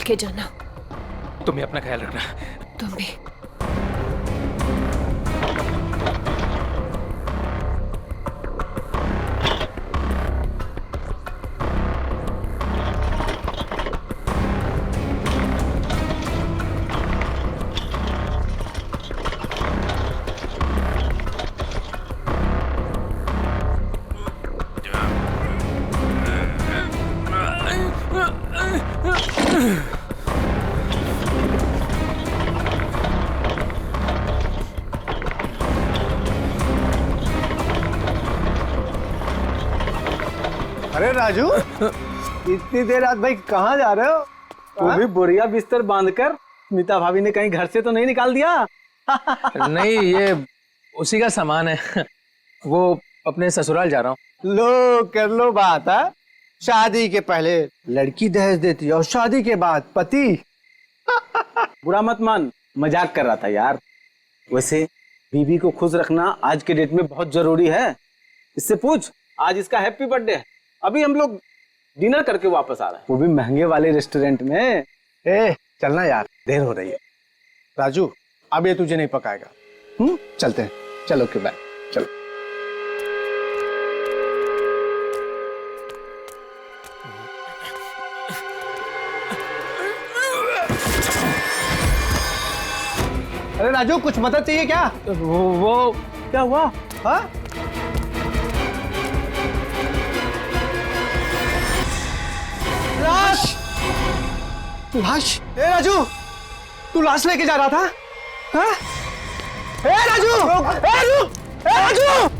के जाना। तुम्हें अपना ख्याल रखना। तुम भी। अरे राजू, इतनी देर रात भाई कहाँ जा रहे हो? वो भी बोरिया बिस्तर बांधकर। मीता भाभी ने कहीं घर से तो नहीं निकाल दिया? नहीं, ये उसी का सामान है। वो अपने ससुराल जा रहा हूँ। लो कर लो बात है। शादी के पहले लड़की दहेज देती है और शादी के बाद पति। बुरा मत मान, मजाक कर रहा था यार। वैसे बीवी को खुश रखना आज के डेट में बहुत जरूरी है। इससे पूछ, आज इसका हैप्पी बर्थडे है। अभी हम लोग डिनर करके वापस आ रहे हैं, वो भी महंगे वाले रेस्टोरेंट में। चलना यार, देर हो रही है। राजू, अब ये तुझे नहीं पकाएगा। चलते हैं। चलो के बाय। चलो। अरे राजू, कुछ मदद चाहिए क्या? वो क्या हुआ? हाँ? लाश! लाश? ए राजू, तू लाश लेके जा रहा था? हाँ? ए राजू! ए राजू! ए राजू!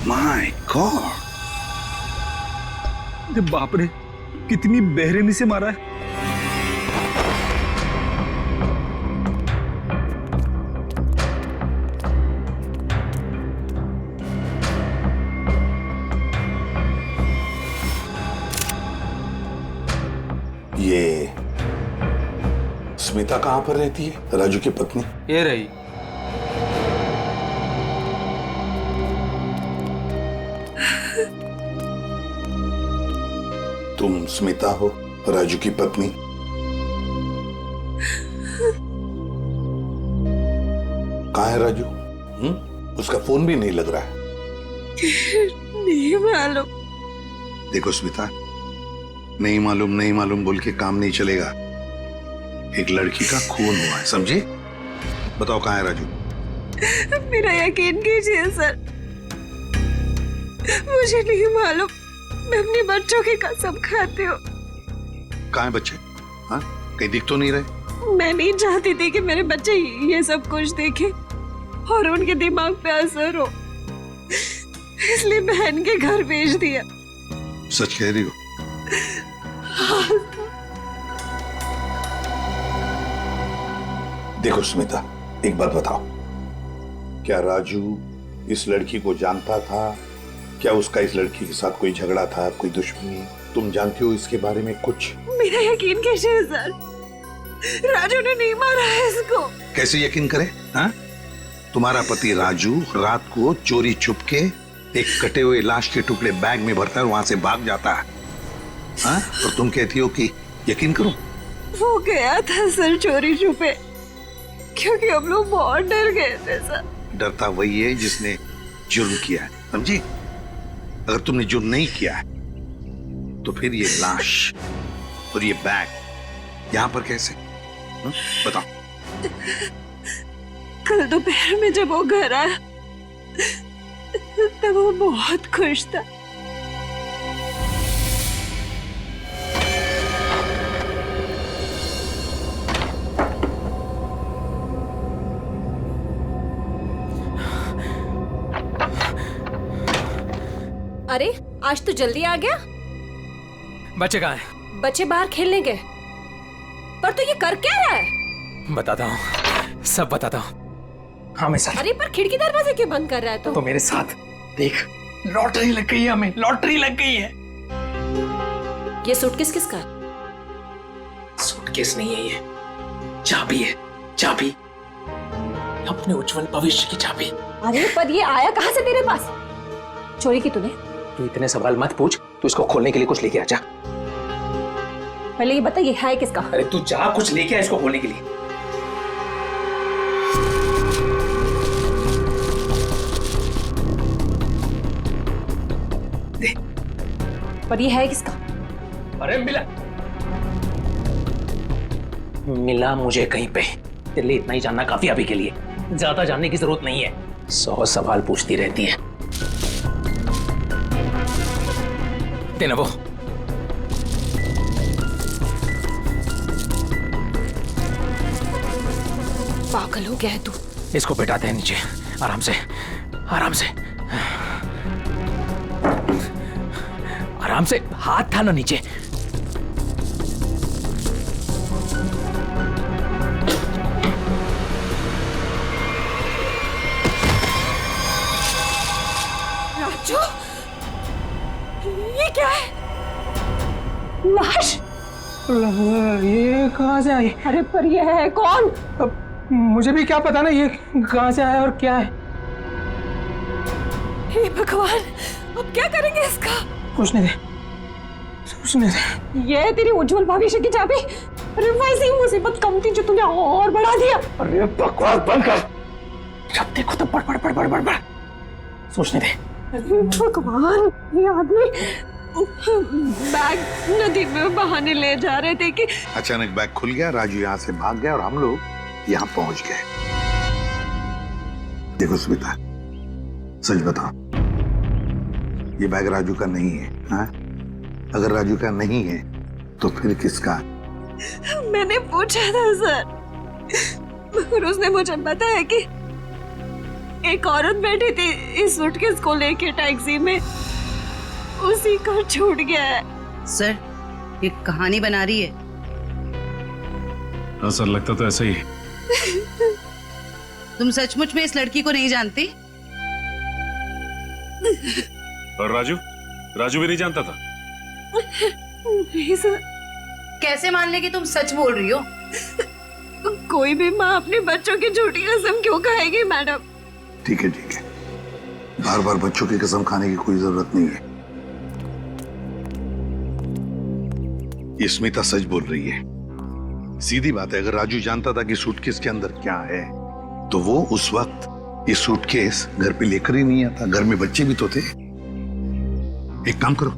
My god! अरे बाप रे, कितनी बेरहमी से मारा है। ये स्मिता कहाँ पर रहती है, राजू की पत्नी? ये रही। तुम स्मिता हो, राजू की पत्नी? कहाँ है राजू? उसका फोन भी नहीं लग रहा है। नहीं मालूम। देखो स्मिता, नहीं मालूम बोल के काम नहीं चलेगा। एक लड़की का खून हुआ है, समझे? बताओ कहाँ है राजू? मेरा यकीन कीजिए सर, मुझे नहीं मालूम। मैं अपने बच्चों की कसम खाती हूँ। कहाँ है बच्चे? हाँ, कहीं दिख तो नहीं रहे? मैं नहीं चाहती थी कि मेरे बच्चे ये सब कुछ देखें और उनके दिमाग पे असर हो, इसलिए बहन के घर भेज दिया। सच कह रही हो? देखो स्मिता, एक बात बताओ, क्या राजू इस लड़की को जानता था? क्या उसका इस लड़की के साथ कोई झगड़ा था, कोई दुश्मनी? तुम जानती हो इसके बारे में कुछ? मेरा यकीन कीजिए सर, राजू ने नहीं मारा है इसको। कैसे यकीन करे? हाँ? तुम्हारा पति राजू रात को चोरी छुप के एक कटे हुए लाश के टुकड़े बैग में भरता है और वहां से भाग जाता है। हाँ? और तुम कहती हो कि यकीन करो? वो गया था सर चोरी छुपे, क्योंकि हम लोग बहुत डर गए थे सर। डरता वही है जिसने जुर्म किया है, समझी? अगर तुमने जुर्म नहीं किया है तो फिर ये लाश और ये बैग यहाँ पर कैसे? बताओ। कल दोपहर में जब वो घर आया तब वो बहुत खुश था। अरे आज तो जल्दी आ गया। बच्चे कहाँ हैं? बच्चे बाहर खेलने गए। पर तो ये कर क्या रहा है? बताता हूँ, सब बताता हूँ। हाँ मैं सर। अरे पर खिड़की दरवाजे क्यों बंद कर रहा है तो मेरे साथ देख, लॉटरी लग गई है, हमें लॉटरी लग गई है। ये सूटकेस किसका है? सूटकेस नहीं है, ये चाबी है, चाबी, अपने उज्जवल भविष्य की चाबी। अरे पर ये आया कहाँ से तेरे पास? चोरी की तूने? तू इतने सवाल मत पूछ, तू इसको खोलने के लिए कुछ लेके आ जा। पहले ये बता ये है किसका? अरे तू जा, कुछ लेके आ इसको खोलने के लिए। दे। पर ये है किसका? अरे मिला मुझे कहीं पे। तेरे लिए इतना ही जानना काफी अभी के लिए, ज्यादा जानने की जरूरत नहीं है। 100 सवाल पूछती रहती है। देना वो। पागल हो गया है तू। इसको बैठाते हैं नीचे, आराम से, आराम से, आराम से। हाथ था ना नीचे। राजू, ये क्या है? लाश? ये कहाँ से आई? अरे पर ये है कौन? अब मुझे भी क्या पता ना ये कहाँ से आया और क्या है। हे भगवान, अब क्या करेंगे इसका? सोचने दे, सोचने दे। ये है तेरी उज्जवल भविष्य की चाबी। अरे वैसे ही मुसीबत कम थी जो तूने और बढ़ा दिया। अरे बकवास बंद कर, जब देखो तो बड़ बड़ बड़ बड़ बड़ बड़। सोचने दे। भगवान, ये आदमी बैग नदी में बहाने ले जा रहे थे कि अचानक बैग खुल गया, राजू यहाँ से भाग गया और हम लोग यहाँ पहुंच गए। देखो स्मिता, सच बताओ, ये बैग राजू का नहीं है। हाँ? अगर राजू का नहीं है तो फिर किसका? मैंने पूछा था सर, और उसने मुझे बताया कि एक औरत बैठी थी इस सूटकेस को लेके टैक्सी में, उसी को छूट गया है। सर, ये कहानी बना रही है। हाँ सर, लगता तो ऐसा ही है। तुम सचमुच में इस लड़की को नहीं जानती? और राजू भी नहीं जानता था? नहीं सर। कैसे मान ले कि तुम सच बोल रही हो? कोई भी माँ अपने बच्चों की झूठी कसम क्यों खाएगी मैडम? ठीक है ठीक है, बार बार बच्चों की कसम खाने की कोई जरूरत नहीं है। ये स्मिता सच बोल रही है। सीधी बात है, अगर राजू जानता था कि सूटकेस के अंदर क्या है तो वो उस वक्त ये सूटकेस घर पे लेकर ही नहीं आता। घर में बच्चे भी तो थे। एक काम करो,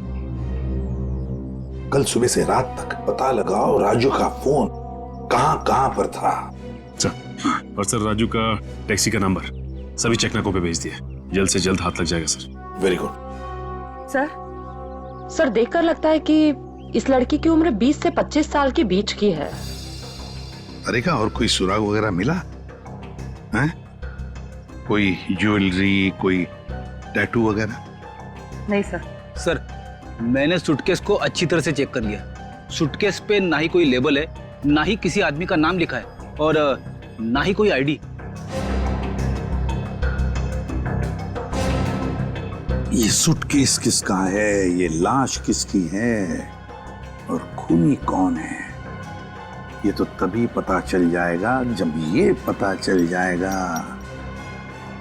कल सुबह से रात तक पता लगाओ राजू का फोन कहां कहां पर था। सर, और सर राजू का टैक्सी का नंबर सभी चेकनाकों पे भेज दिया, जल्द से जल्द हाथ लग जाएगा सर। Very good. सर देखकर लगता है कि इस लड़की की उम्र 20 से 25 साल के बीच की है। अरे का और कोई सुराग वगैरह मिला है? कोई ज्वेलरी, कोई टैटू वगैरह? नहीं सर। सर, मैंने सूटकेस को अच्छी तरह से चेक कर लिया। सूटकेस पे ना ही कोई लेबल है, ना ही किसी आदमी का नाम लिखा है और ना ही कोई आईडी। ये सूटकेस किसका है, ये लाश किसकी है और खूनी कौन है, ये तो तभी पता चल जाएगा जब ये पता चल जाएगा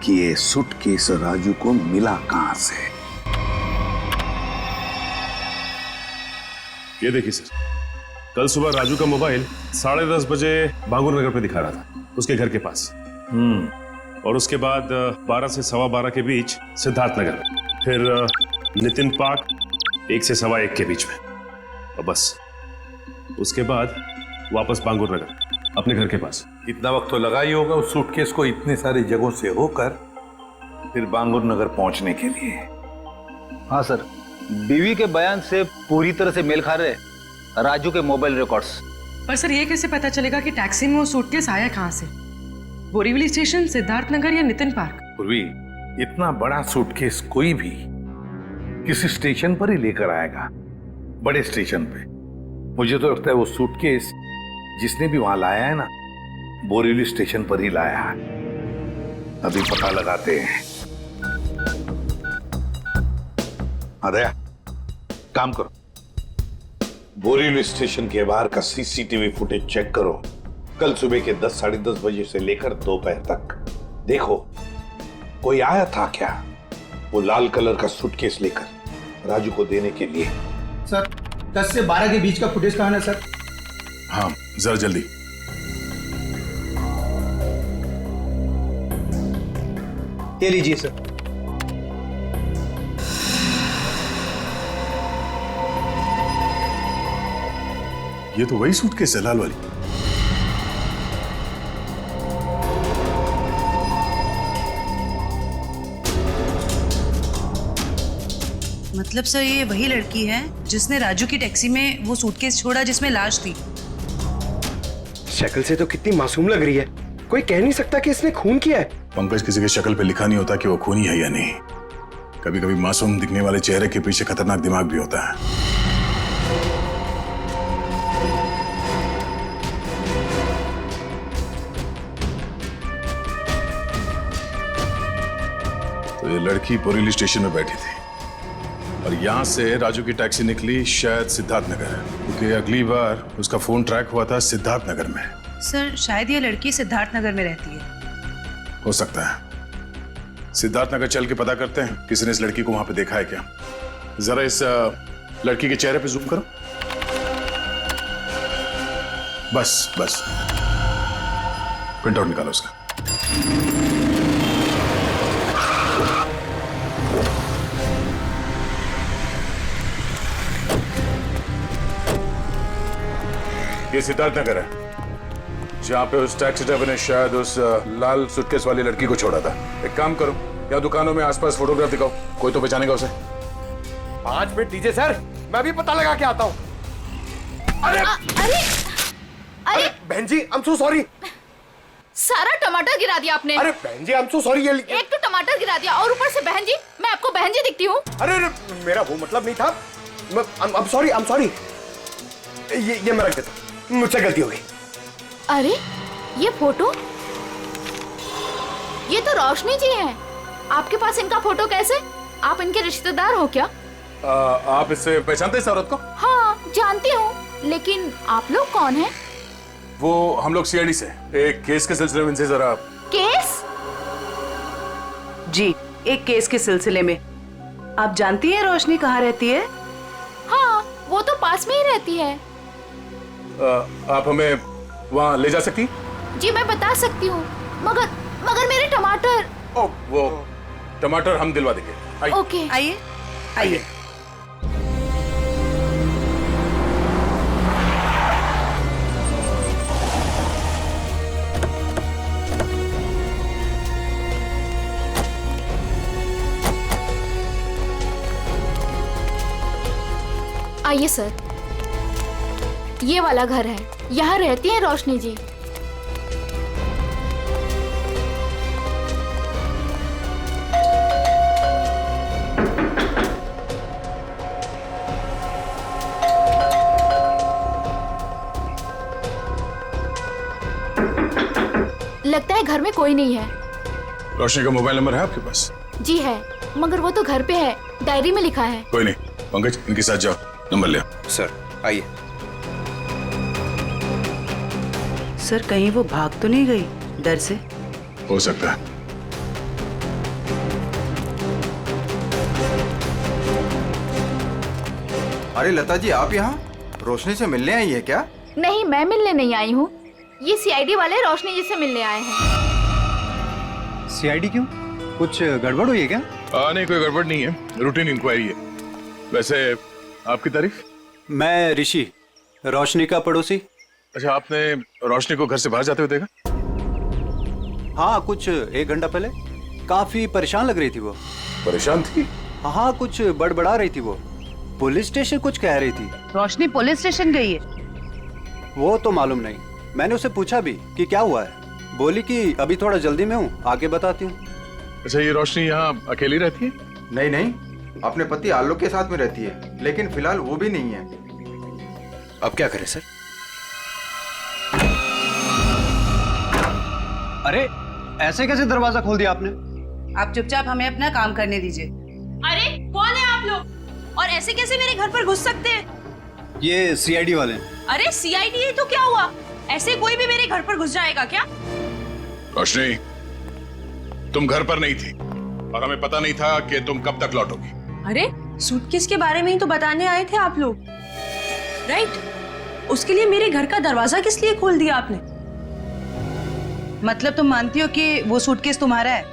कि ये सूटकेस राजू को मिला कहां से। ये देखिए सर, कल सुबह राजू का मोबाइल 10:30 बजे बांगुर नगर पे दिखा रहा था, उसके घर के पास। और उसके बाद 12 से 12:15 के बीच सिद्धार्थ नगर, फिर नितिन पार्क 1 से 1:15 के बीच में, और बस उसके बाद वापस बांगुर नगर अपने घर के पास। इतना वक्त तो लगा ही होगा उस सूटकेस को इतने सारी जगहों से होकर फिर बांगुर नगर पहुंचने के लिए। हाँ सर, बीवी के बयान से पूरी तरह से मेल खा रहे राजू के मोबाइल रिकॉर्ड्स। पर सर ये कैसे पता चलेगा कि टैक्सी में वो सूटकेस आया कहाँ से? बोरीवली स्टेशन, सिद्धार्थ नगर या नितिन पार्क? पूर्वी, इतना बड़ा सूटकेस कोई भी किसी स्टेशन पर ही लेकर आएगा, बड़े स्टेशन पे। मुझे तो लगता है वो सूटकेस जिसने भी वहां लाया है ना, बोरीवली स्टेशन पर ही लाया है। अभी पता लगाते हैं। दया, काम करो, बोरीवली स्टेशन के बाहर का सीसीटीवी फुटेज चेक करो। कल सुबह के 10, 10:30 बजे से लेकर दोपहर तक देखो कोई आया था क्या वो लाल कलर का सूटकेस लेकर राजू को देने के लिए। सर, 10 से 12 के बीच का फुटेज कहाँ है सर? हाँ जरा जल्दी। ये लीजिए सर। ये तो वही सूटकेस है, लाल वाली। मतलब सर ये वही लड़की है जिसने राजू की टैक्सी में वो सूटकेस छोड़ा जिसमें लाश थी। शक्ल से तो कितनी मासूम लग रही है, कोई कह नहीं सकता कि इसने खून किया है। पंकज, किसी की शक्ल पे लिखा नहीं होता कि वो खूनी है या नहीं। कभी कभी मासूम दिखने वाले चेहरे के पीछे खतरनाक दिमाग भी होता है। तो ये लड़की बोरीवली स्टेशन में बैठी थी और यहाँ से राजू की टैक्सी निकली शायद सिद्धार्थ नगर, क्योंकि अगली बार उसका फोन ट्रैक हुआ था सिद्धार्थ नगर में। सर शायद ये लड़की सिद्धार्थ नगर में रहती है। हो सकता है। सिद्धार्थ नगर चल के पता करते हैं किसी ने इस लड़की को वहां पे देखा है क्या। जरा इस लड़की के चेहरे पे जूम करो। बस बस, प्रिंट आउट निकालो उसका। ये सिद्धार्थ नगर है जहाँ पे उस टैक्सी ड्राइवर ने शायद उस लाल सूटकेस वाली लड़की को छोड़ा था। एक काम करो, या दुकानों में आसपास फोटोग्राफ दिखाओ, कोई तो पहचानेगा उसे। 5 मिनट दीजिए सर, मैं भी पता लगा के आता हूँ। अरे अरे अरे बहन जी, आई एम सो सॉरी। सारा टमाटर गिरा दिया आपने। अरे बहन जी, आई एम सो सॉरी। एक तो टमाटर गिरा दिया और ऊपर से बहन जी, मैं आपको बहन जी दिखती हूँ? अरे मेरा वो मतलब नहीं था। I am sorry. ये मैं रख देता, मुझसे गलती हो गई। अरे ये फोटो, ये तो रोशनी जी हैं। आपके पास इनका फोटो कैसे? आप इनके रिश्तेदार हो क्या? आप इससे पहचानते हैं इस औरत को? हाँ जानती हूँ, लेकिन आप लोग कौन हैं? वो हम लोग सीआईडी से एक केस के सिलसिले में इनसे जरा। केस? जी, एक केस के सिलसिले में। आप जानती हैं रोशनी कहाँ रहती है? हाँ, वो तो पास में ही रहती है। आप हमें वहाँ ले जा सकती? जी मैं बता सकती हूँ, मगर मेरे टमाटर। ओ, वो टमाटर हम दिलवा देंगे। आइए। ओके। आइए आइए। आइए सर, ये वाला घर है, यहाँ रहती है रोशनी जी। लगता है घर में कोई नहीं है। रोशनी का मोबाइल नंबर है आपके पास? जी है, मगर वो तो घर पे है, डायरी में लिखा है। कोई नहीं, पंकज इनके साथ जाओ, नंबर ले आओ। सर आइए। सर कहीं वो भाग तो नहीं गई डर से? हो सकता है। अरे लता जी, आप यहाँ रोशनी से मिलने आई है क्या? नहीं, मैं मिलने नहीं आई हूँ, ये सीआईडी वाले रोशनी जी से मिलने आए हैं। सीआईडी क्यों? कुछ गड़बड़ हुई है क्या? नहीं, कोई गड़बड़ नहीं है, रूटीन इंक्वायरी है। वैसे आपकी तारीफ? मैं ऋषि, रोशनी का पड़ोसी। अच्छा, आपने रोशनी को घर से बाहर जाते हुए देखा? हाँ, कुछ 1 घंटा पहले। काफी परेशान लग रही थी वो। परेशान थी? हाँ, कुछ बड़बड़ा रही थी वो। पुलिस स्टेशन कुछ कह रही थी। रोशनी पुलिस स्टेशन गई है? वो तो मालूम नहीं, मैंने उससे पूछा भी कि क्या हुआ है। बोली कि अभी थोड़ा जल्दी में हूँ, आके बताती हूँ। अच्छा, ये रोशनी यहाँ अकेली रहती है? नहीं नहीं, अपने पति आलोक के साथ में रहती है, लेकिन फिलहाल वो भी नहीं है। अब क्या करें सर? अरे ऐसे कैसे दरवाजा खोल दिया आपने? आप चुपचाप हमें अपना काम करने दीजिए। अरे कौन है आप लोग, और ऐसे कैसे मेरे घर पर घुस सकते हैं? ये सीआईडी वाले हैं। अरे सीआईडी है तो क्या हुआ, ऐसे कोई भी मेरे घर पर घुस जाएगा क्या? रोशनी, तुम घर पर नहीं थी और हमें पता नहीं था कि तुम कब तक लौटोगी। अरे सूटकेस के बारे में ही तो बताने आए थे आप लोग, राइट? उसके लिए मेरे घर का दरवाजा किस लिए खोल दिया आपने? मतलब तुम मानती हो कि वो सूटकेस तुम्हारा है?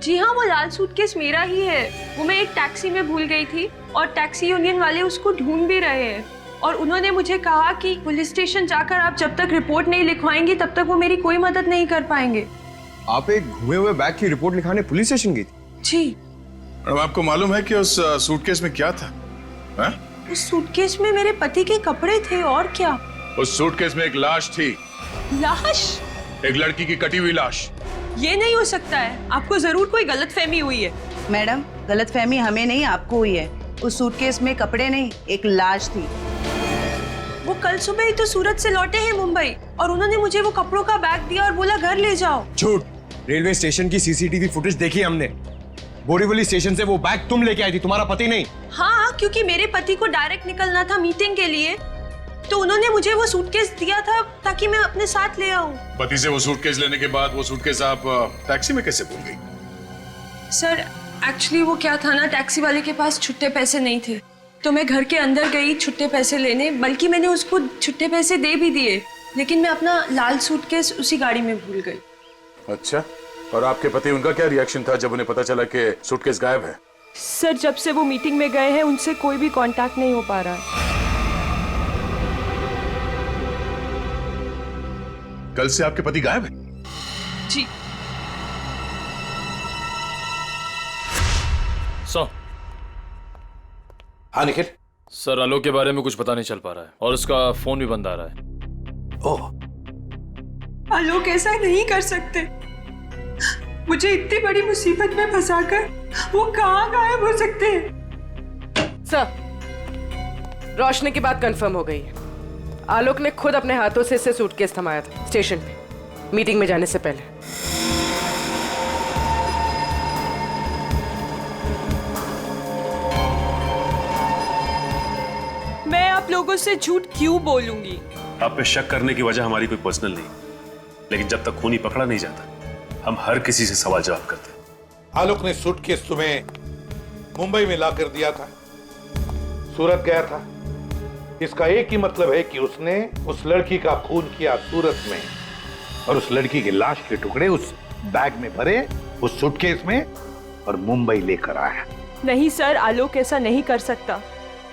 जी हाँ, वो लाल सूटकेस मेरा ही है। वो मैं एक टैक्सी में भूल गई थी और टैक्सी यूनियन वाले उसको ढूंढ भी रहे हैं, और उन्होंने मुझे कहा कि पुलिस स्टेशन जाकर आप जब तक रिपोर्ट नहीं लिखवाएंगी तब तक वो मेरी कोई मदद नहीं कर पाएंगे। आप एक घुमे हुए बैग की रिपोर्ट लिखाने पुलिस स्टेशन गई थी? जी। मैडम, आपको मालूम है कि उस सूटकेस में क्या था? है? उस सूटकेस में मेरे पति के कपड़े थे, और क्या? उस सूटकेस में एक लाश थी। लाश? एक लड़की की कटी हुई लाश। ये नहीं हो सकता है, आपको जरूर कोई गलतफहमी हुई है। मैडम, गलतफहमी हमें नहीं आपको हुई है। उस सूटकेस में कपड़े नहीं, एक लाश थी। वो कल सुबह ही तो सूरत से लौटे हैं मुंबई, और उन्होंने मुझे वो कपड़ों का बैग दिया और बोला घर ले जाओ। झूठ। रेलवे स्टेशन की सीसीटीवी फुटेज देखी हमने। बोरीवली स्टेशन से वो बैग तुम लेके आई थी, तुम्हारा पति नहीं। हाँ, क्योंकि मेरे पति को डायरेक्ट निकलना था मीटिंग के लिए, तो उन्होंने मुझे वो सूटकेस दिया था ताकि मैं अपने साथ ले आऊं। पति से वो सूटकेस लेने के बाद वो सूटकेस आप टैक्सी में कैसे भूल गई? सर एक्चुअली वो क्या था ना, टैक्सी वाले के पास छुट्टे पैसे नहीं थे, तो मैं घर के अंदर गई छुट्टे पैसे लेने, बल्कि मैंने उसको छुट्टे पैसे दे भी दिए, लेकिन मैं अपना लाल सूटकेस उसी गाड़ी में भूल गई। अच्छा, और आपके पति, उनका क्या रिएक्शन था जब उन्हें पता चला कि सूटकेस गायब है? सर जब से वो मीटिंग में गए हैं उनसे कोई भी कांटेक्ट नहीं हो पा रहा है। कल से आपके पति गायब है? जी। हाँ निखिल। सर, आलोक के बारे में कुछ पता नहीं चल पा रहा है और उसका फोन भी बंद आ रहा है। ओह, आलोक ऐसा नहीं कर सकते, मुझे इतनी बड़ी मुसीबत में फंसाकर वो कहाँ गायब हो सकते हैं? सर, रोशनी की बात कंफर्म हो गई है। आलोक ने खुद अपने हाथों से इसे सूटकेस थमाया था स्टेशन पे, मीटिंग में जाने से पहले। मैं आप लोगों से झूठ क्यों बोलूंगी? आप पे शक करने की वजह हमारी कोई पर्सनल नहीं, लेकिन जब तक खूनी पकड़ा नहीं जाता हम हर किसी से सवाल जवाब करते हैं। आलोक ने सूटकेस तुम्हें मुंबई में ला कर दिया था, सूरत गया था। इसका एक ही मतलब है कि उसने उस लड़की का खून किया सूरत में, और उस लड़की की लाश के टुकड़े उस बैग में भरे, उस सूटकेस में, और मुंबई लेकर आया। नहीं सर, आलोक ऐसा नहीं कर सकता।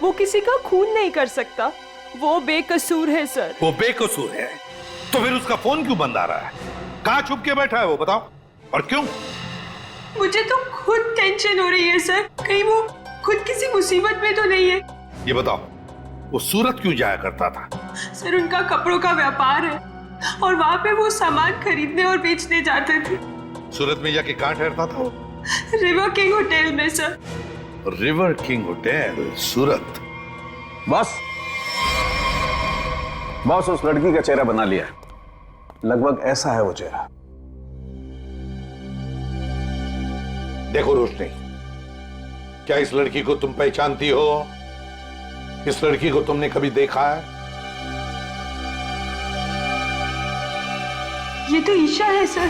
वो किसी का खून नहीं कर सकता। वो बेकसूर है सर। वो बेकसूर है तो फिर उसका फोन क्यों बंद आ रहा है? कहाँ छुप के बैठा है वो, बताओ, और क्यों? मुझे तो खुद टेंशन हो रही है सर, कहीं वो खुद किसी मुसीबत में तो नहीं है। ये बताओ, वो सूरत क्यों जाया करता था? सर उनका कपड़ों का व्यापार है और वहाँ पे वो सामान खरीदने और बेचने जाते थे। सूरत में जाके कहाँ ठहरता था वो? रिवर किंग होटल में सर। रिवर किंग होटल, सूरत। बॉस उस लड़की का चेहरा बना लिया, लगभग ऐसा है वो चेहरा। देखो रोशनी, क्या इस लड़की को तुम पहचानती हो? इस लड़की को तुमने कभी देखा है? ये तो ईशा है सर,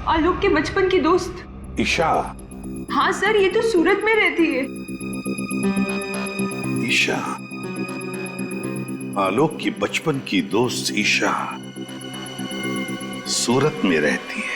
आलोक के बचपन की दोस्त। ईशा? हाँ सर, ये तो सूरत में रहती है। ईशा, आलोक की बचपन की दोस्त ईशा सूरत में रहती है।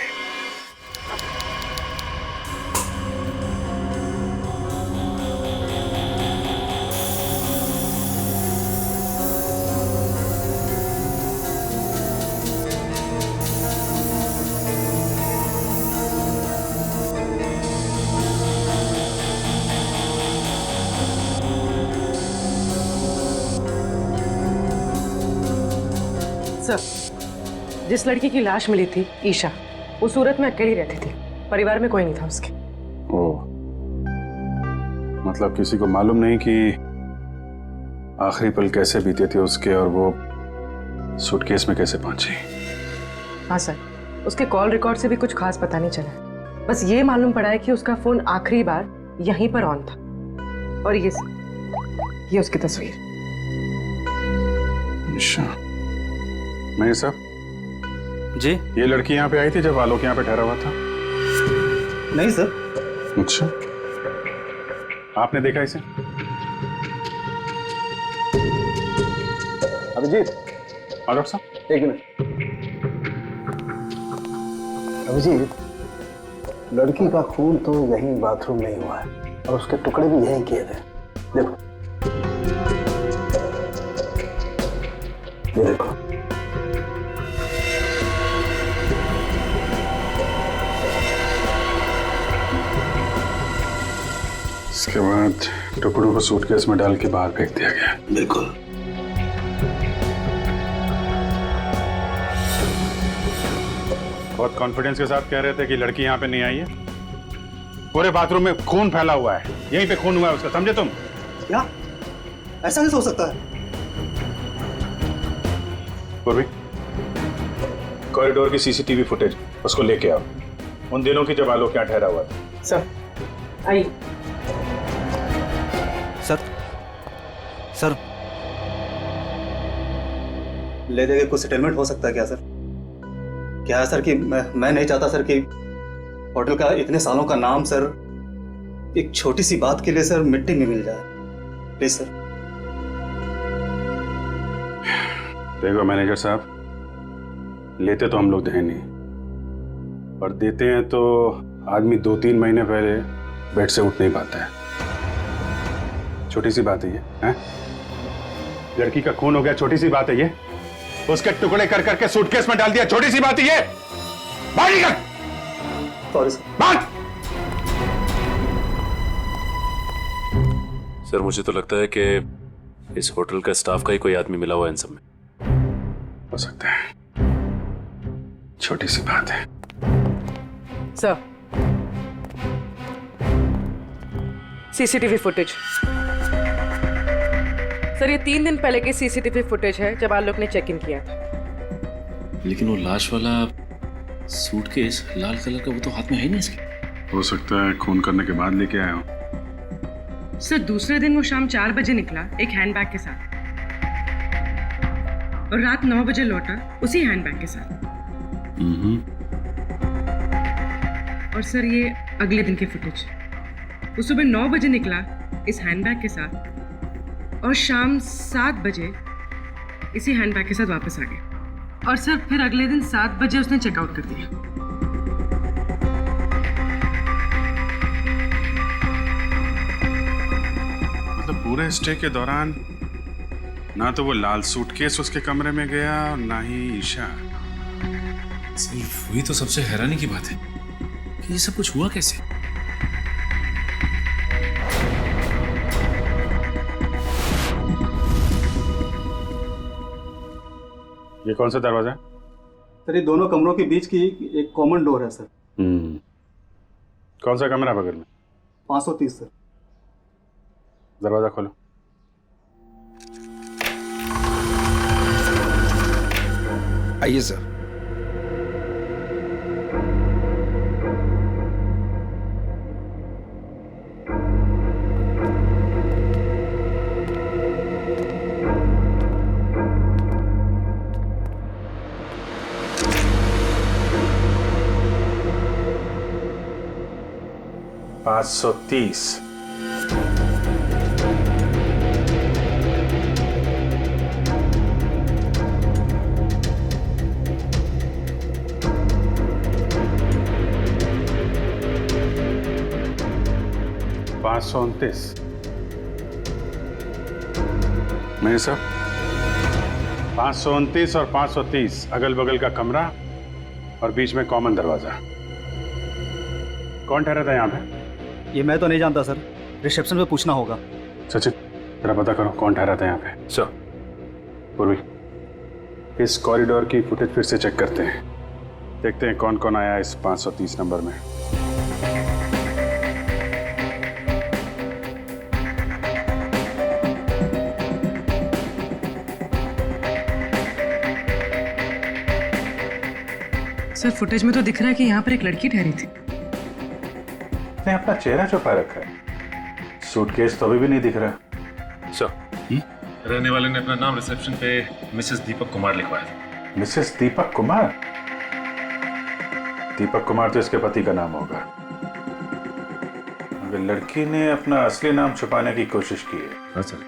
जिस लड़की की लाश मिली थी ईशा, वो सूरत में अकेली रहती थी, परिवार में कोई नहीं था उसके। ओह, मतलब किसी को मालूम नहीं कि आखिरी पल कैसे बीते थे उसके, और वो सूटकेस में कैसे पहुंची। हाँ सर, उसके कॉल रिकॉर्ड से भी कुछ खास पता नहीं चला। बस ये मालूम पड़ा है कि उसका फोन आखिरी बार यहीं पर ऑन था। और ये उसकी तस्वीर। अच्छा, मैं सब जी, ये लड़की यहाँ पे आई थी जब आलोक यहाँ पे ठहरा हुआ था? नहीं सर। अच्छा, आपने देखा इसे? अभिजीत, डॉक्टर साहब एक मिनट। अभिजीत, लड़की का खून तो यहीं बाथरूम में ही हुआ है और उसके टुकड़े भी यहीं किए थे। देखो, ये देखो। इसके बाद टुकड़ों को सूटकेस में डाल के बाहर फेंक दिया गया। बिल्कुल। बहुत कॉन्फिडेंस के साथ कह रहे थे कि लड़की यहाँ पे नहीं आई है। पूरे बाथरूम में खून फैला हुआ है, यहीं पे खून हुआ है उसका, समझे तुम? क्या? ऐसा नहीं हो सकता है। पूर्वी, कॉरिडोर की सीसीटीवी फुटेज उसको लेके आओ, उन दिनों की जब आलोक यहाँ ठहरा हुआ था। सर आइए। सर ले देके कुछ सेटलमेंट हो सकता है क्या सर? क्या है सर कि मैं नहीं चाहता सर कि होटल का इतने सालों का नाम सर एक छोटी सी बात के लिए सर मिट्टी में मिल जाए। Please sir. देखो मैनेजर साहब, लेते तो हम लोग हैं नहीं, और देते हैं तो आदमी 2-3 महीने पहले बेड से उठ नहीं पाता है। छोटी सी बात है ये, हैं? लड़की का खून हो गया, छोटी सी बात है ये। उसके टुकड़े कर करके सूटकेस में डाल दिया, छोटी सी बात है ये। बाहर निकल। Sorry sir. बात। सर मुझे तो लगता है कि इस होटल का स्टाफ का ही कोई आदमी मिला हुआ है इन सब में। हो सकता है, छोटी सी बात है। Sir, CCTV footage. सर ये 3 दिन पहले की सीसीटीवी फुटेज है जब आलोक ने चेक इन किया था। लेकिन वो लाश वाला सूटकेस लाल कलर का, वो तो हाथ में है ही नहीं इसके। हो सकता है खून करने के बाद लेके आया हो। सर दूसरे दिन वो शाम 4 बजे निकला एक हैंडबैग के साथ। और रात 9 बजे लौटा उसी हैंडबैग के साथ। और सर ये अगले दिन की फुटेज। वो सुबह 9 बजे निकला इस हैंडबैग के साथ और शाम 7 बजे इसी हैंडबैग के साथ वापस आ गया। और सर फिर अगले दिन 7 बजे उसने चेकआउट कर दिया। मतलब पूरे स्टे के दौरान ना तो वो लाल सूटकेस उसके कमरे में गया और ना ही ईशा। सिर्फ वही तो सबसे हैरानी की बात है कि ये सब कुछ हुआ कैसे। ये कौन सा दरवाजा है? सर ये दोनों कमरों के बीच की एक कॉमन डोर है सर। कौन सा कमरा बगल में? 530 सर। दरवाजा खोलो। आइए सर। पाँच 530। नहीं सर, 529 और 530 अगल बगल का कमरा और बीच में कॉमन दरवाजा। कौन ठहरा था यहाँ पे? ये मैं तो नहीं जानता सर, रिसेप्शन पे पूछना होगा। सचिन जरा पता करो कौन ठहरा था यहाँ पे। सर। पूर्वी, इस कॉरिडोर की फुटेज फिर से चेक करते हैं, देखते हैं कौन कौन आया इस 530 नंबर में। सर फुटेज में तो दिख रहा है कि यहाँ पर एक लड़की ठहरी थी। ने अपना चेहरा छुपा रखा है, सूटकेस तो अभी भी नहीं दिख रहा। सर, रहने वाले ने अपना नाम रिसेप्शन पे मिसेस दीपक कुमार लिखवाया था। मिसेस दीपक कुमार? दीपक कुमार तो इसके पति का नाम होगा, मगर लड़की ने अपना असली नाम छुपाने की कोशिश की है। हाँ सर,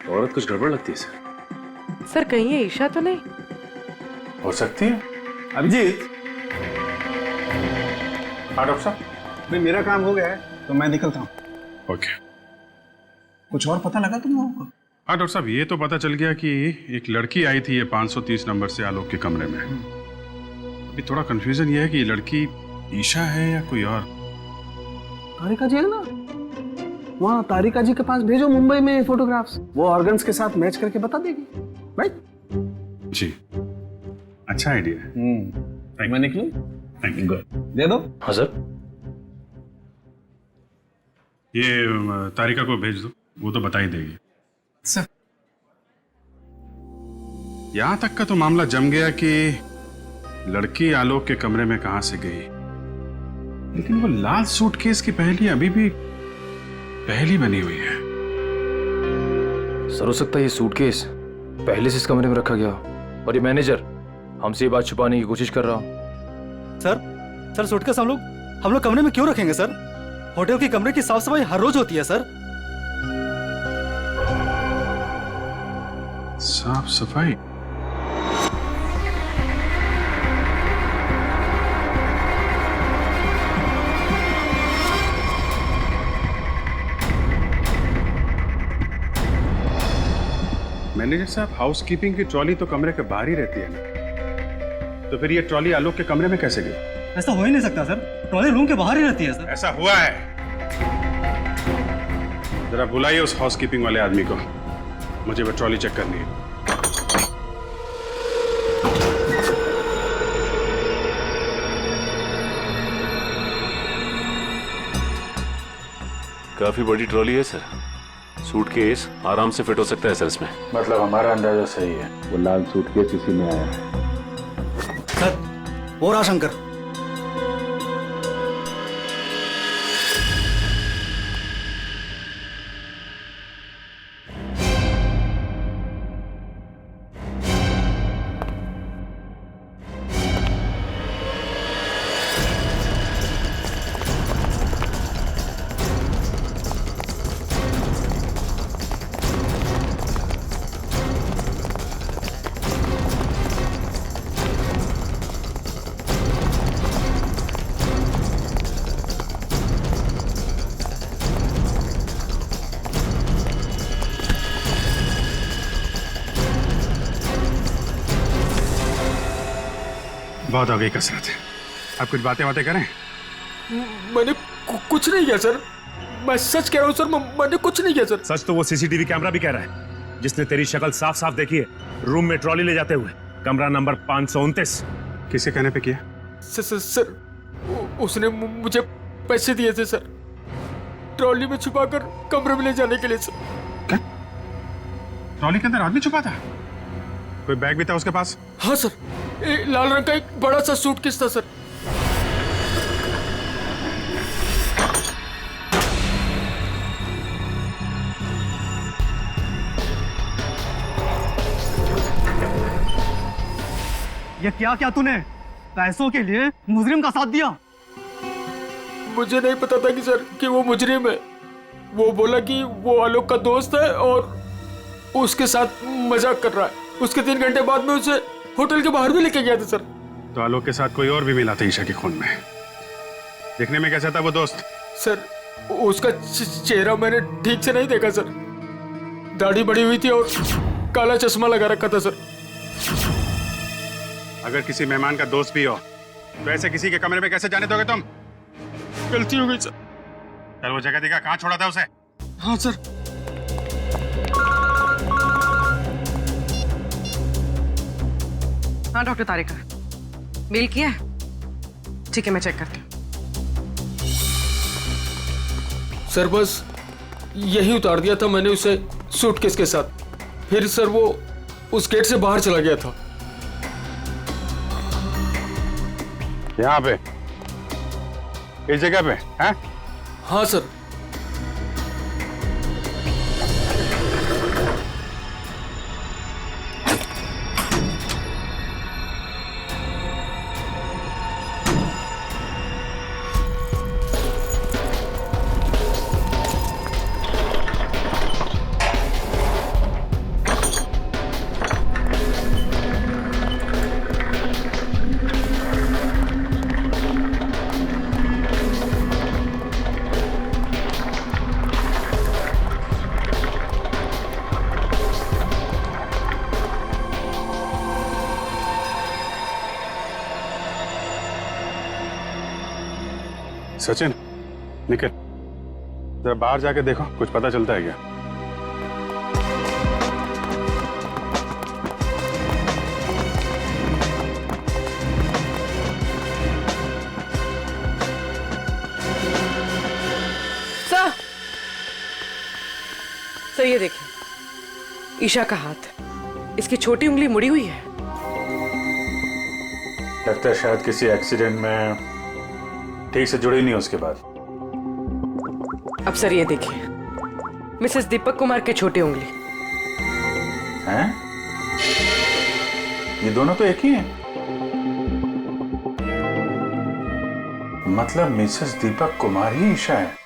औरत कुछ गड़बड़ लगती है सर। सर कहीं ये ईशा तो नहीं? हो सकती है। अभिजीत, हाँ डॉक्टर साहब। भाई मेरा काम हो गया है तो मैं निकलता हूँ। ओके। कुछ और पता लगा तुम लोगों को? हाँ डॉक्टर साहब, ये तो पता चल गया कि एक लड़की आई थी ये 530 नंबर से आलोक के कमरे में। अभी थोड़ा कंफ्यूजन ये है कि ये लड़की ईशा है या कोई और। तारिका जी है ना, वहाँ तारिका जी के पास भेजो मुंबई में फोटोग्राफ्स, वो ऑर्गन्स के साथ मैच करके बता देगी। राइट जी, अच्छा आइडिया है। मैं निकलूं? Thank you. दे दो। हाँ सर। ये तारिका को भेज दो, वो तो बता ही देगी। सर यहां तक का तो मामला जम गया कि लड़की आलोक के कमरे में कहां से गई, लेकिन वो लाल सूटकेस की पहेली अभी भी पहेली बनी हुई है। सर हो सकता है ये सूटकेस पहले से इस कमरे में रखा गया और ये मैनेजर हमसे ये बात छुपाने की कोशिश कर रहा हो। सर सूटकेस हम लोग कमरे में क्यों रखेंगे सर? होटल के कमरे की साफ सफाई हर रोज होती है सर। साफ सफाई? मैनेजर साहब, हाउसकीपिंग की ट्रॉली तो कमरे के बाहर ही रहती है ना, तो फिर ये ट्रॉली आलोक के कमरे में कैसे गई? ऐसा हो ही नहीं सकता सर, ट्रॉली रूम के बाहर ही रहती है सर। ऐसा हुआ है। जरा बुलाइए उस हाउसकीपिंग वाले आदमी को, मुझे वो ट्रॉली चेक करनी है। काफी बड़ी ट्रॉली है सर, सूटकेस आराम से फिट हो सकता है सर इसमें। मतलब हमारा अंदाजा सही है, वो लाल सूटकेस इसी में आया है। सर वो रहा शंकर। बहुत हो गई कसरत। अब कुछ बातें करें। मैंने कुछ नहीं किया सर, मैं सच कह रहा हूँ सर, मैंने कुछ नहीं किया सर। सच तो वो सीसीटीवी कैमरा भी कह रहा है, जिसने तेरी शक्ल साफ साफ देखी है रूम में ट्रॉली ले जाते हुए, कमरा नंबर 529। किसके कहने पे किया? सर उसने मुझे पैसे दिए थे सर, ट्रॉली में छुपाकर कमरे में ले जाने के लिए सर। क्या? ट्रॉली के अंदर आदमी छुपा था? कोई बैग भी था उसके पास? हाँ सर, लाल रंग का एक बड़ा सा सूटकेस था सर। ये क्या क्या तूने पैसों के लिए मुजरिम का साथ दिया? मुझे नहीं पता था कि सर कि वो मुजरिम है। वो बोला कि वो आलोक का दोस्त है और उसके साथ मजाक कर रहा है। उसके 3 घंटे बाद में उसे होटल के बाहर भी लेके गया था सर। तो आलोक के साथ कोई और भी मिला था ईशा के खून में? देखने में कैसा था वो दोस्त? सर उसका चेहरा मैंने ठीक से नहीं देखा सर, दाढ़ी बड़ी हुई थी और काला चश्मा लगा रखा था सर। अगर किसी मेहमान का दोस्त भी हो तो ऐसे किसी के कमरे में कैसे जाने दोगे तुम? गलती हो गई सर। चल वो जगह दिखा, कहाँ छोड़ा था उसे? हाँ सर। हाँ डॉक्टर तारिका, मेल किया है? ठीक है, मैं चेक करती हूँ। सर बस यही उतार दिया था मैंने उसे सूटकेस के साथ, फिर सर वो उस गेट से बाहर चला गया था। यहाँ पे, इस जगह पे? हैं? हाँ सर। सचिन, निकल जरा बाहर जाके देखो, कुछ पता चलता है क्या? सर ये देखिए, ईशा का हाथ, इसकी छोटी उंगली मुड़ी हुई है। लगता है शायद किसी एक्सीडेंट में ठीक से जुड़ी नहीं उसके बाद। अब सर ये देखिए, मिसेस दीपक कुमार के छोटी उंगली। हैं? ये दोनों तो एक ही हैं। मतलब मिसेस दीपक कुमार ही ईशा है।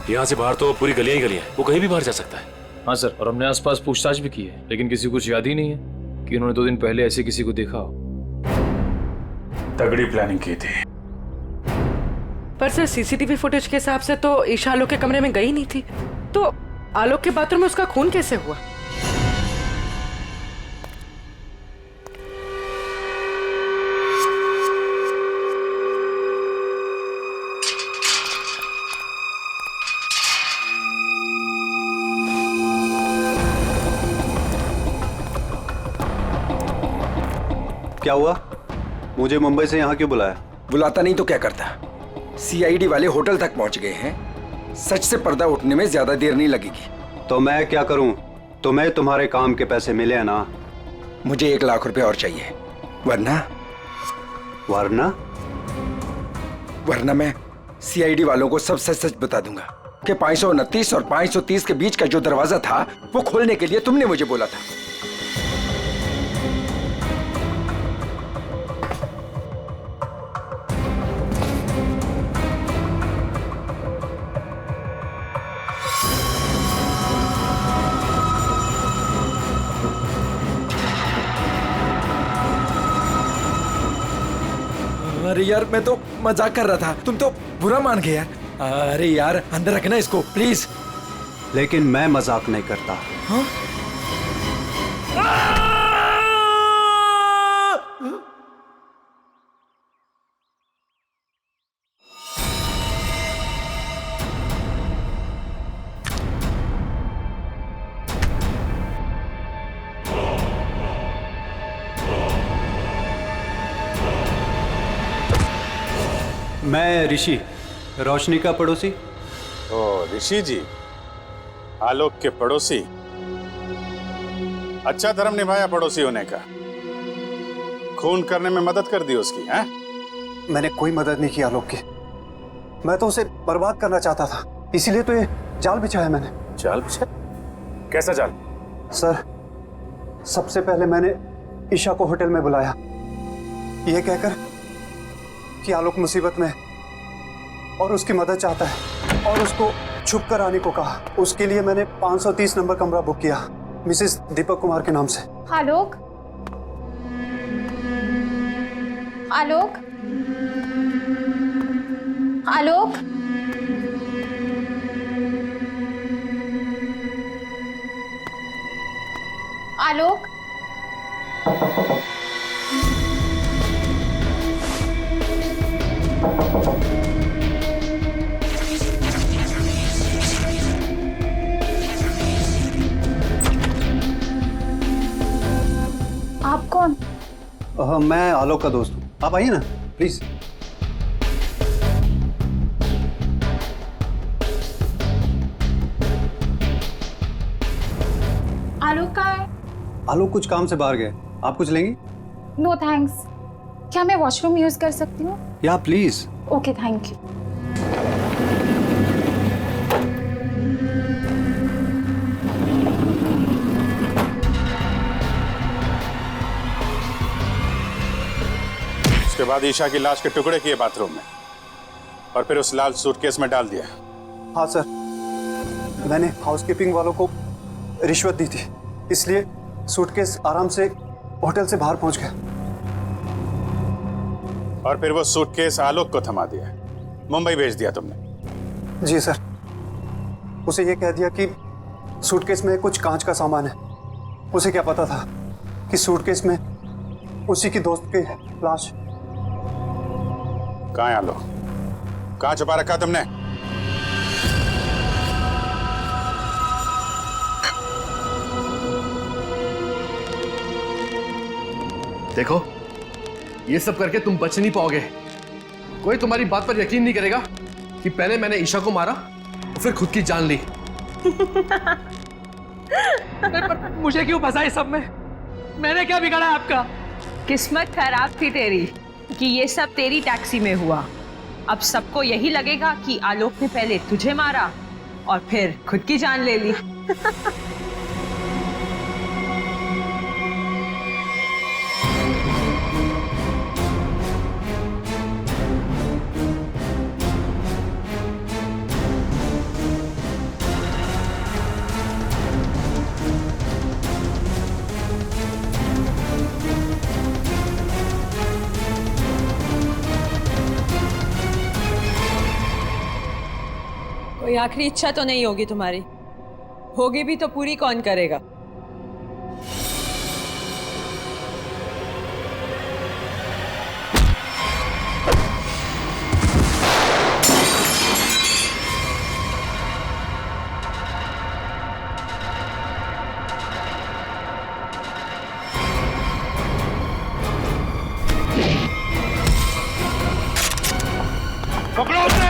यहाँ से बाहर तो पूरी गलियां ही गलियां हैं, वो कहीं भी बाहर जा सकता है। हाँ सर, और हमने आसपास पूछताछ भी की है, लेकिन किसी को कुछ याद ही नहीं है कि उन्होंने 2 दिन पहले ऐसे किसी को देखा हो। तगड़ी प्लानिंग की थी। पर सर सीसीटीवी फुटेज के हिसाब से तो ईशा आलोक के कमरे में गई नहीं थी, तो आलोक के बाथरूम में उसका खून कैसे हुआ? क्या हुआ? मुझे मुंबई से यहाँ क्यों बुलाया? बुलाता नहीं तो क्या करता? सीआईडी वाले होटल तक पहुंच गए हैं। सच से पर्दा उठने में ज्यादा देर नहीं लगेगी। तो मैं क्या करूं? तुम्हें तुम्हारे काम के पैसे मिले हैं ना? मुझे 1 लाख रुपए और चाहिए, वरना वरना मैं सीआईडी वालों को सब सच सच बता दूंगा कि 529 और 530 के बीच का जो दरवाजा था वो खोलने के लिए तुमने मुझे बोला था। अरे यार, मैं तो मजाक कर रहा था, तुम तो बुरा मान गए यार। अरे यार, अंदर रखना इसको प्लीज। लेकिन मैं मजाक नहीं करता। हाँ? मैं ऋषि, रोशनी का पड़ोसी। ओ ऋषि जी, आलोक के पड़ोसी। अच्छा धर्म निभाया पड़ोसी होने का। खून करने में मदद कर दी उसकी, हैं? मैंने कोई मदद नहीं की आलोक की। मैं तो उसे बर्बाद करना चाहता था, इसीलिए तो ये जाल बिछाया मैंने। जाल बिछाया? कैसा जाल? सर, सबसे पहले मैंने ईशा को होटल में बुलाया, ये कहकर कि आलोक मुसीबत में और उसकी मदद चाहता है, और उसको छुप कर आने को कहा। उसके लिए मैंने 530 नंबर कमरा बुक किया, मिसेस दीपक कुमार के नाम से। आलोक, आलोक, आलोक, आलोक, आप कौन? मैं आलोक का दोस्त हूँ, आप आइए ना प्लीज। आलोक कहाँ है? आलोक कुछ काम से बाहर गए, आप कुछ लेंगी? No thanks. क्या मैं वॉशरूम यूज कर सकती हूँ? या प्लीज। Okay, thank you. उसके बाद ईशा की लाश के टुकड़े किए बाथरूम में और फिर उस लाल सूटकेस में डाल दिया। हाँ सर, मैंने हाउसकीपिंग वालों को रिश्वत दी थी, इसलिए सूटकेस आराम से होटल से बाहर पहुंच गया। और फिर वो सूटकेस आलोक को थमा दिया, मुंबई भेज दिया तुमने? जी सर, उसे ये कह दिया कि सूटकेस में कुछ कांच का सामान है। उसे क्या पता था कि सूटकेस में उसी की दोस्त की लाश। कहाँ है आलोक? कहाँ छुपा रखा तुमने? देखो, ये सब करके तुम बच नहीं पाओगे। कोई तुम्हारी बात पर यकीन नहीं करेगा कि पहले मैंने ईशा को मारा और फिर खुद की जान ली। मुझे क्यों फंसा इस सब में? मैंने क्या बिगाड़ा आपका? किस्मत खराब थी तेरी कि ये सब तेरी टैक्सी में हुआ। अब सबको यही लगेगा कि आलोक ने पहले तुझे मारा और फिर खुद की जान ले ली। कोई आखिरी इच्छा तो नहीं होगी तुम्हारी? होगी भी तो पूरी कौन करेगा? पकड़ो उसे!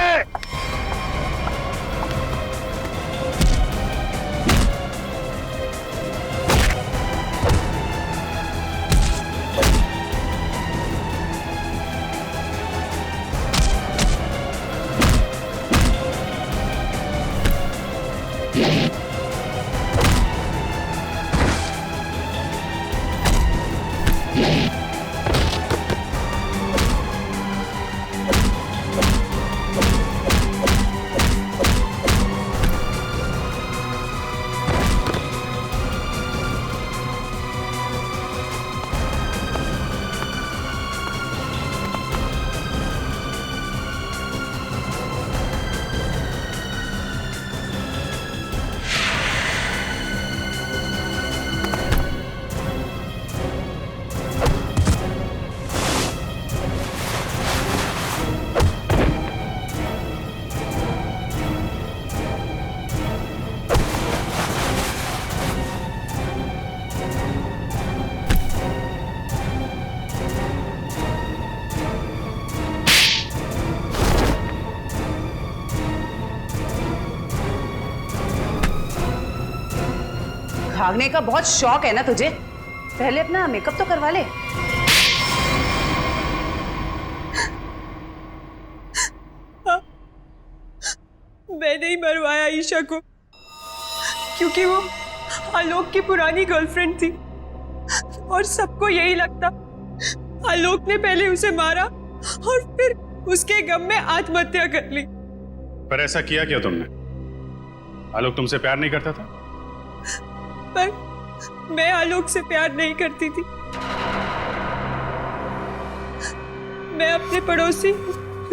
भागने का बहुत शौक है ना तुझे? पहले अपना मेकअप तो करवा ले। मैंने ही मरवाया ईशा को, क्योंकि वो आलोक की पुरानी गर्लफ्रेंड थी और सबको यही लगता आलोक ने पहले उसे मारा और फिर उसके गम में आत्महत्या कर ली। पर ऐसा किया क्या तुमने? आलोक तुमसे प्यार नहीं करता था? पर मैं आलोक से प्यार नहीं करती थी। मैं अपने पड़ोसी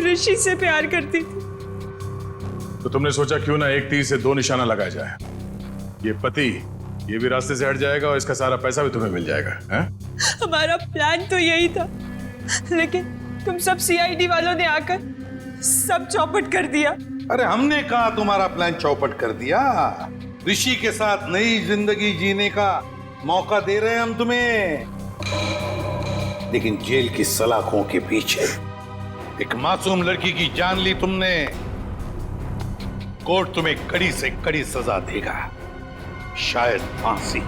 ऋषि से प्यार करती थी। तो तुमने सोचा क्यों ना एक तीर से दो निशाना लगाया जाए। ये पति ये भी रास्ते से हट जाएगा और इसका सारा पैसा भी तुम्हें मिल जाएगा। हैं? हमारा प्लान तो यही था, लेकिन तुम सब सीआईडी वालों ने आकर सब चौपट कर दिया। अरे हमने कहा तुम्हारा प्लान चौपट कर दिया। ऋषि के साथ नई जिंदगी जीने का मौका दे रहे हैं हम तुम्हें, लेकिन जेल की सलाखों के पीछे एक मासूम लड़की की जान ली तुमने। कोर्ट तुम्हें कड़ी से कड़ी सजा देगा, शायद फांसी।